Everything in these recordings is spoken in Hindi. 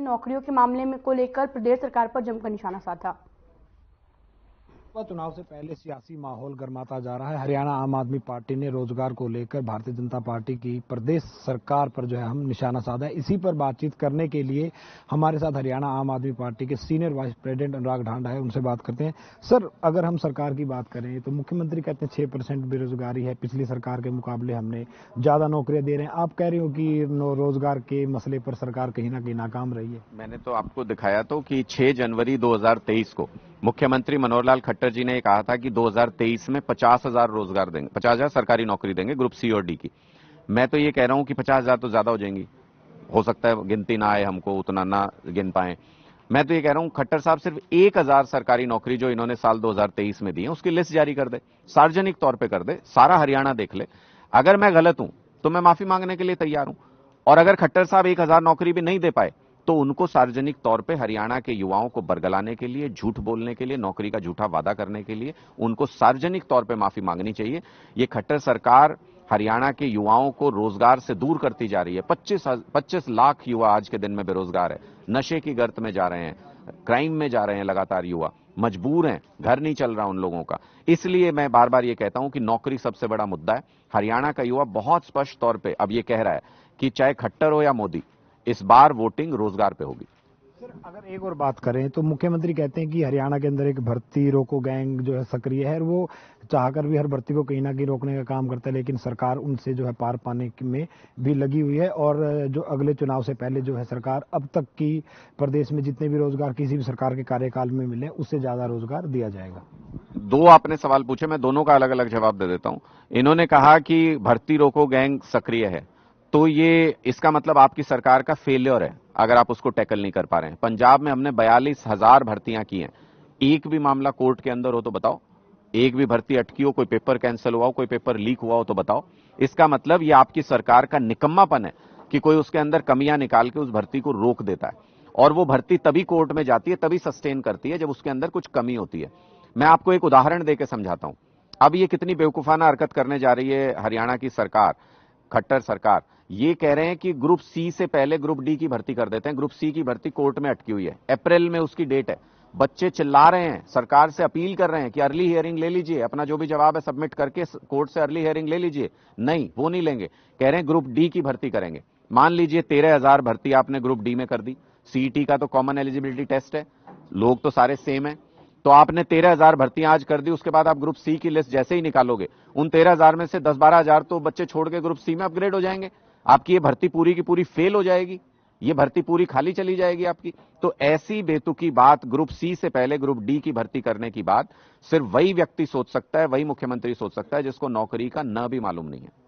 नौकरियों के मामले में को लेकर प्रदेश सरकार पर जमकर निशाना साधा। चुनाव से पहले सियासी माहौल गर्माता जा रहा है। हरियाणा आम आदमी पार्टी ने रोजगार को लेकर भारतीय जनता पार्टी की प्रदेश सरकार पर जो है हम निशाना साधा है। इसी पर बातचीत करने के लिए हमारे साथ हरियाणा आम आदमी पार्टी के सीनियर वाइस प्रेसिडेंट अनुराग ढांडा है, उनसे बात करते हैं। सर, अगर हम सरकार की बात करें तो मुख्यमंत्री कहते हैं 6% बेरोजगारी है, पिछली सरकार के मुकाबले हमने ज्यादा नौकरियां दे रहे हैं। आप कह रहे हो कि रोजगार के मसले पर सरकार कहीं ना कहीं नाकाम रही है। मैंने तो आपको दिखाया तो कि 6 जनवरी 2023 को मुख्यमंत्री मनोहर लाल खट्टर जी ने कहा था कि 2023 में 50,000 रोजगार देंगे, 50,000 सरकारी नौकरी देंगे ग्रुप सी और डी की। मैं तो ये कह रहा हूं कि 50,000 तो ज्यादा हो जाएंगी, हो सकता है गिनती ना आए, हमको उतना ना गिन पाए। मैं तो ये कह रहा हूं खट्टर साहब सिर्फ 1,000 सरकारी नौकरी जो इन्होंने साल 2023 में दी है उसकी लिस्ट जारी कर दे, सार्वजनिक तौर पर कर दे, सारा हरियाणा देख ले। अगर मैं गलत हूं तो मैं माफी मांगने के लिए तैयार हूं। और अगर खट्टर साहब 1,000 नौकरी भी नहीं दे पाए तो उनको सार्वजनिक तौर पे हरियाणा के युवाओं को बरगलाने के लिए, झूठ बोलने के लिए, नौकरी का झूठा वादा करने के लिए उनको सार्वजनिक तौर पे माफी मांगनी चाहिए। ये खट्टर सरकार हरियाणा के युवाओं को रोजगार से दूर करती जा रही है। 25 लाख युवा आज के दिन में बेरोजगार है, नशे की गर्त में जा रहे हैं, क्राइम में जा रहे हैं लगातार युवा, मजबूर हैं, घर नहीं चल रहा उन लोगों का। इसलिए मैं बार बार ये कहता हूं कि नौकरी सबसे बड़ा मुद्दा है। हरियाणा का युवा बहुत स्पष्ट तौर पर अब ये कह रहा है कि चाहे खट्टर हो या मोदी, इस बार वोटिंग रोजगार पे होगी। सर, अगर एक और बात करें तो मुख्यमंत्री कहते हैं कि हरियाणा के अंदर एक भर्ती रोको गैंग जो है सक्रिय है, वो चाहकर भी हर भर्ती को कहीं ना कहीं रोकने का काम करता है, लेकिन सरकार उनसे जो है पार पाने में भी लगी हुई है। और जो अगले चुनाव से पहले जो है सरकार अब तक की प्रदेश में जितने भी रोजगार किसी भी सरकार के कार्यकाल में मिले उससे ज्यादा रोजगार दिया जाएगा। दो आपने सवाल पूछे, मैं दोनों का अलग अलग जवाब दे देता हूं। इन्होंने कहा कि भर्ती रोको गैंग सक्रिय है, तो ये इसका मतलब आपकी सरकार का फेलियर है अगर आप उसको टैकल नहीं कर पा रहे हैं। पंजाब में हमने 42,000 भर्तियां की हैं, एक भी मामला कोर्ट के अंदर हो तो बताओ, एक भी भर्ती अटकी हो, कोई पेपर कैंसिल हुआ हो, कोई पेपर लीक हुआ हो तो बताओ। इसका मतलब ये आपकी सरकार का निकम्मापन है कि कोई उसके अंदर कमियां निकाल के उस भर्ती को रोक देता है। और वो भर्ती तभी कोर्ट में जाती है, तभी सस्टेन करती है जब उसके अंदर कुछ कमी होती है। मैं आपको एक उदाहरण देकर समझाता हूं। अब ये कितनी बेवकूफाना हरकत करने जा रही है हरियाणा की सरकार, खट्टर सरकार। ये कह रहे हैं कि ग्रुप सी से पहले ग्रुप डी की भर्ती कर देते हैं। ग्रुप सी की भर्ती कोर्ट में अटकी हुई है, अप्रैल में उसकी डेट है। बच्चे चिल्ला रहे हैं, सरकार से अपील कर रहे हैं कि अर्ली हियरिंग ले लीजिए, अपना जो भी जवाब है सबमिट करके कोर्ट से अर्ली हियरिंग ले लीजिए। नहीं, वो नहीं लेंगे, कह रहे हैं ग्रुप डी की भर्ती करेंगे। मान लीजिए 13,000 भर्ती आपने ग्रुप डी में कर दी। सीईटी का तो कॉमन एलिजिबिलिटी टेस्ट है, लोग तो सारे सेम है, तो आपने 13,000 भर्तियां आज कर दी। उसके बाद आप ग्रुप सी की लिस्ट जैसे ही निकालोगे, उन 13,000 में से 10-12,000 तो बच्चे छोड़ के ग्रुप सी में अपग्रेड हो जाएंगे। आपकी ये भर्ती पूरी की पूरी फेल हो जाएगी, ये भर्ती पूरी खाली चली जाएगी आपकी। तो ऐसी बेतुकी बात ग्रुप सी से पहले ग्रुप डी की भर्ती करने की बात सिर्फ वही व्यक्ति सोच सकता है, वही मुख्यमंत्री सोच सकता है जिसको नौकरी का न भी मालूम नहीं है।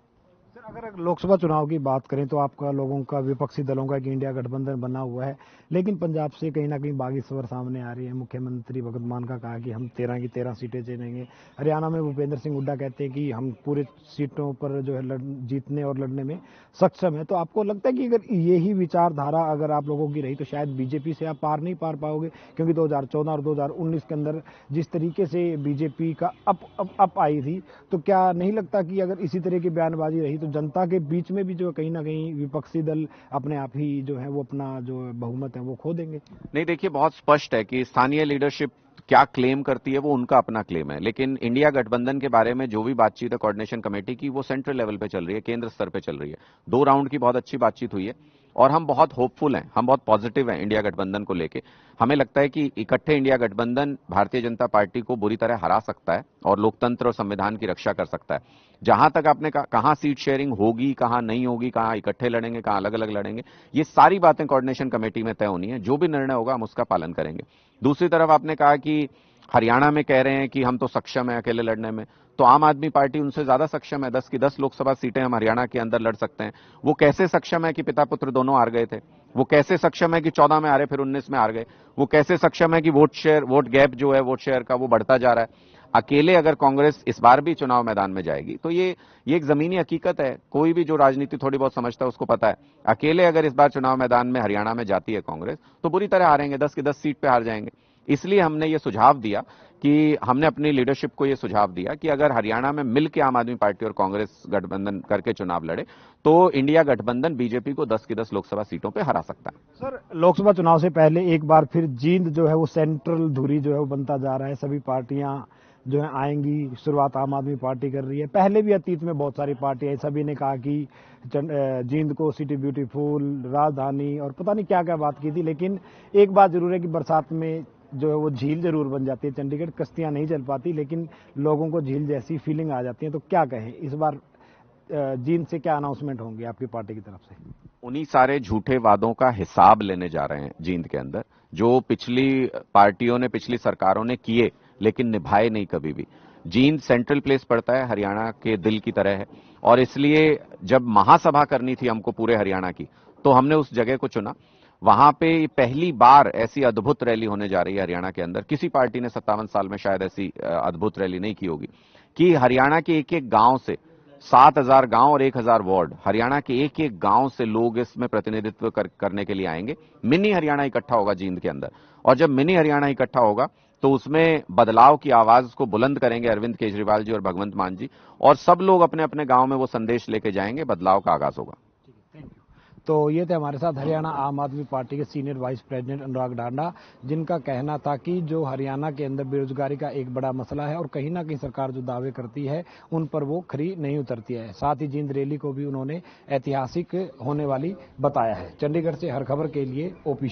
अगर लोकसभा चुनाव की बात करें तो आपका लोगों का, विपक्षी दलों का एक इंडिया गठबंधन बना हुआ है, लेकिन पंजाब से कहीं ना कहीं बागी खबर सामने आ रही है। मुख्यमंत्री भगवंत मान का कहा कि हम 13 की 13 सीटें जीतेंगे। हरियाणा में भूपेंद्र सिंह हुड्डा कहते हैं कि हम पूरे सीटों पर जो है जीतने और लड़ने में सक्षम है। तो आपको लगता है कि अगर यही विचारधारा अगर आप लोगों की रही तो शायद बीजेपी से आप पार नहीं पार पाओगे? क्योंकि 2014 और 2019 के अंदर जिस तरीके से बीजेपी का अप आई थी, तो क्या नहीं लगता कि अगर इसी तरह की बयानबाजी रही तो जनता के बीच में भी जो कहीं ना कहीं विपक्षी दल अपने आप ही जो है वो अपना जो बहुमत है वो खो देंगे? नहीं, देखिए बहुत स्पष्ट है कि स्थानीय लीडरशिप क्या क्लेम करती है वो उनका अपना क्लेम है, लेकिन इंडिया गठबंधन के बारे में जो भी बातचीत है कोऑर्डिनेशन कमेटी की, वो सेंट्रल लेवल पे चल रही है, केंद्र स्तर पे चल रही है। 2 राउंड की बहुत अच्छी बातचीत हुई है और हम बहुत होपफुल हैं, हम बहुत पॉजिटिव हैं इंडिया गठबंधन को लेके। हमें लगता है कि इकट्ठे इंडिया गठबंधन भारतीय जनता पार्टी को बुरी तरह हरा सकता है और लोकतंत्र और संविधान की रक्षा कर सकता है। जहां तक आपने कहां सीट शेयरिंग होगी, कहां नहीं होगी, कहां इकट्ठे लड़ेंगे, कहां अलग अलग लड़ेंगे, ये सारी बातें कोऑर्डिनेशन कमेटी में तय होनी है। जो भी निर्णय होगा हम उसका पालन करेंगे। दूसरी तरफ आपने कहा कि हरियाणा में कह रहे हैं कि हम तो सक्षम है अकेले लड़ने में, तो आम आदमी पार्टी उनसे ज्यादा सक्षम है। 10 की 10 लोकसभा सीटें हम हरियाणा के अंदर लड़ सकते हैं। वो कैसे सक्षम है कि पिता पुत्र दोनों हार गए थे? वो कैसे सक्षम है कि 14 में हारे फिर 19 में हार गए? वो कैसे सक्षम है कि वोट गैप जो है वोट शेयर का वो बढ़ता जा रहा है? अकेले अगर कांग्रेस इस बार भी चुनाव मैदान में जाएगी तो ये एक जमीनी हकीकत है, कोई भी जो राजनीति थोड़ी बहुत समझता है उसको पता है। अकेले अगर इस बार चुनाव मैदान में हरियाणा में जाती है कांग्रेस तो बुरी तरह हारेंगे, 10 की 10 सीट पे हार जाएंगे। इसलिए हमने ये सुझाव दिया कि हमने अपनी लीडरशिप को ये सुझाव दिया कि अगर हरियाणा में मिल के आम आदमी पार्टी और कांग्रेस गठबंधन करके चुनाव लड़े तो इंडिया गठबंधन बीजेपी को 10 की 10 लोकसभा सीटों पे हरा सकता है। सर, लोकसभा चुनाव से पहले एक बार फिर जींद जो है वो सेंट्रल धुरी जो है वो बनता जा रहा है। सभी पार्टियां जो है आएंगी, शुरुआत आम आदमी पार्टी कर रही है। पहले भी अतीत में बहुत सारी पार्टियां, सभी ने कहा कि जींद को सिटी ब्यूटीफुल, राजधानी और पता नहीं क्या क्या बात की थी। लेकिन एक बात जरूर है कि बरसात में जो है वो झील जरूर बन जाती है चंडीगढ़, कश्तियां नहीं चल पाती, लेकिन लोगों को झील जैसी फीलिंग आ जाती है। तो क्या कहें, इस बार जींद से क्या अनाउंसमेंट होंगे आपकी पार्टी की तरफ से? उन्हीं सारे झूठे वादों का हिसाब लेने जा रहे हैं जींद के अंदर, जो पिछली पार्टियों ने, पिछली सरकारों ने किए लेकिन निभाए नहीं कभी भी। जींद सेंट्रल प्लेस पड़ता है, हरियाणा के दिल की तरह है, और इसलिए जब महासभा करनी थी हमको पूरे हरियाणा की, तो हमने उस जगह को चुना। वहां पे पहली बार ऐसी अद्भुत रैली होने जा रही है हरियाणा के अंदर। किसी पार्टी ने 57 साल में शायद ऐसी अद्भुत रैली नहीं की होगी कि हरियाणा के एक एक गांव से, 7,000 गांव और 1,000 वार्ड, हरियाणा के एक एक गांव से लोग इसमें प्रतिनिधित्व करने के लिए आएंगे। मिनी हरियाणा इकट्ठा होगा जींद के अंदर, और जब मिनी हरियाणा इकट्ठा होगा तो उसमें बदलाव की आवाज को बुलंद करेंगे अरविंद केजरीवाल जी और भगवंत मान जी, और सब लोग अपने अपने गांव में वो संदेश लेके जाएंगे, बदलाव का आगाज होगा। तो ये थे हमारे साथ हरियाणा आम आदमी पार्टी के सीनियर वाइस प्रेसिडेंट अनुराग ढांडा, जिनका कहना था कि जो हरियाणा के अंदर बेरोजगारी का एक बड़ा मसला है और कहीं ना कहीं सरकार जो दावे करती है उन पर वो खरी नहीं उतरती है। साथ ही जींद रैली को भी उन्होंने ऐतिहासिक होने वाली बताया है। चंडीगढ़ से हर खबर के लिए ओपी